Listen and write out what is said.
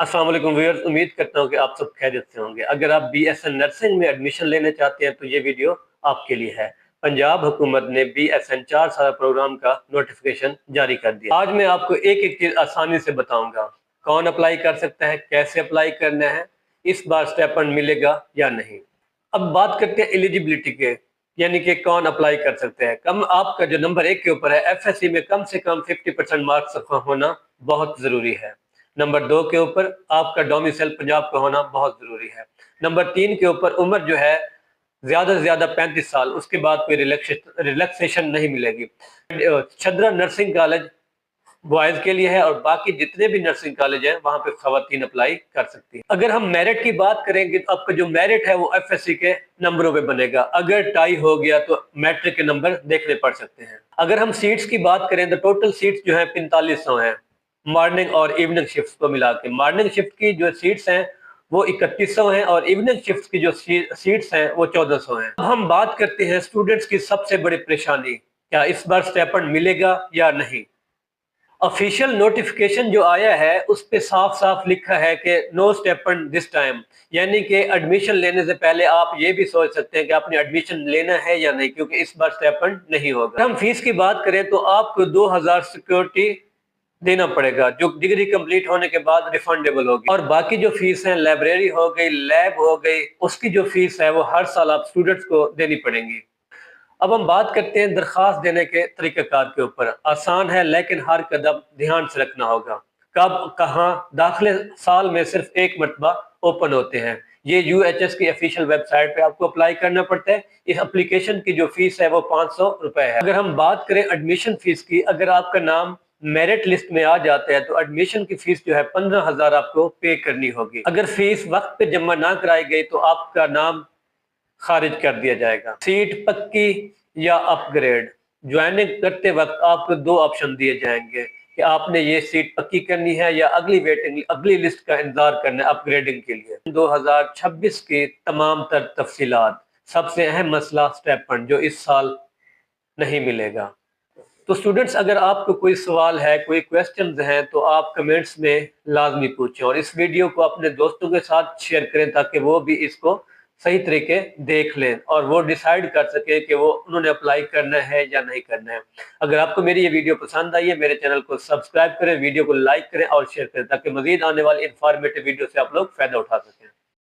अस्सलाम वालेकुम व्यूअर्स, उम्मीद करता हूँ कि आप सब खैरियत से होंगे। अगर आप बीएसएन नर्सिंग में एडमिशन लेना चाहते हैं तो ये वीडियो आपके लिए है। पंजाब हुकूमत ने बीएसएन 4 साल प्रोग्राम का नोटिफिकेशन जारी कर दिया। आज मैं आपको एक एक चीज आसानी से बताऊंगा। कौन अप्लाई कर सकता है, कैसे अप्लाई करना है, इस बार स्टाइपेंड मिलेगा या नहीं। अब बात करते हैं एलिजिबिलिटी के, यानी कि कौन अप्लाई कर सकते हैं। कम आपका जो नंबर 1 के ऊपर है, एफएससी में कम से कम 50% मार्क्स होना बहुत जरूरी है। नंबर 2 के ऊपर आपका डोमिसाइल पंजाब का होना बहुत जरूरी है। नंबर 3 के ऊपर उम्र जो है ज्यादा से ज्यादा 35 साल, उसके बाद कोई रिलैक्सेशन नहीं मिलेगी। छदरा नर्सिंग कॉलेज बॉयज के लिए है और बाकी जितने भी नर्सिंग कॉलेज हैं वहां पे खवातीन अप्लाई कर सकती हैं। अगर हम मेरिट की बात करेंगे तो आपका जो मेरिट है वो एफएससी के नंबरों पे बनेगा। अगर टाई हो गया तो मैट्रिक के नंबर देखने पड़ सकते हैं। अगर हम सीट्स की बात करें तो टोटल सीट्स जो है 4500 हैं, मॉर्निंग और इवनिंग शिफ्ट को मिला के। मॉर्निंग शिफ्ट की जो सीट्स हैं वो 3100 हैं और इवनिंग शिफ्ट की जो सीट्स हैं वो 1400 हैं। अब हम बात करते हैं स्टूडेंट्स की सबसे बड़ी परेशानी, क्या इस बार स्टाइपेंड मिलेगा या नहीं। ऑफिशियल नोटिफिकेशन जो आया है उस पे साफ साफ लिखा है कि नो स्टेपेंड दिस टाइम, यानी कि एडमिशन लेने से पहले आप ये भी सोच सकते हैं कि आपने एडमिशन लेना है या नहीं, क्योंकि इस बार स्टेपेंड नहीं होगा। हम फीस की बात करें तो आपको 2000 सिक्योरिटी देना पड़ेगा, जो डिग्री कंप्लीट होने के बाद रिफंडेबल होगी। और बाकी जो फीस है, लाइब्रेरी हो गई, लैब हो गई, उसकी जो फीस है वो हर साल आप स्टूडेंट्स को देनी पड़ेगी। अब हम बात करते हैं दरखास्त देने के तरीक़ेकार के ऊपर। आसान है लेकिन हर कदम ध्यान से रखना होगा। कब, कहाँ। दाखिले साल में सिर्फ एक मरतबा ओपन होते हैं। ये यूएचएस की ऑफिशियल वेबसाइट पे आपको अप्लाई करना पड़ता है। इस एप्लीकेशन की जो फीस है वो 500 रुपए है। अगर हम बात करें एडमिशन फीस की, अगर आपका नाम मेरिट लिस्ट में आ जाता है तो एडमिशन की फीस जो है 15,000 आपको पे करनी होगी। अगर फीस वक्त पे जमा ना कराई गई तो आपका नाम खारिज कर दिया जाएगा। सीट पक्की या अपग्रेड, ज्वाइनिंग करते वक्त आपको 2 ऑप्शन दिए जाएंगे कि आपने ये सीट पक्की करनी है या अगली लिस्ट का इंतजार करना है अपग्रेडिंग के लिए। 2026 की तमाम तर तफसीलात। सबसे अहम मसला स्टेपन जो इस साल नहीं मिलेगा। तो स्टूडेंट्स, अगर आपको कोई सवाल है, कोई क्वेश्चंस हैं तो आप कमेंट्स में लाजमी पूछें और इस वीडियो को अपने दोस्तों के साथ शेयर करें ताकि वो भी इसको सही तरीके देख लें और वो डिसाइड कर सके कि वो उन्होंने अप्लाई करना है या नहीं करना है। अगर आपको मेरी ये वीडियो पसंद आई है, मेरे चैनल को सब्सक्राइब करें, वीडियो को लाइक करें और शेयर करें ताकि मजीद आने वाली इंफॉर्मेटिव वीडियो से आप लोग फायदा उठा सकें।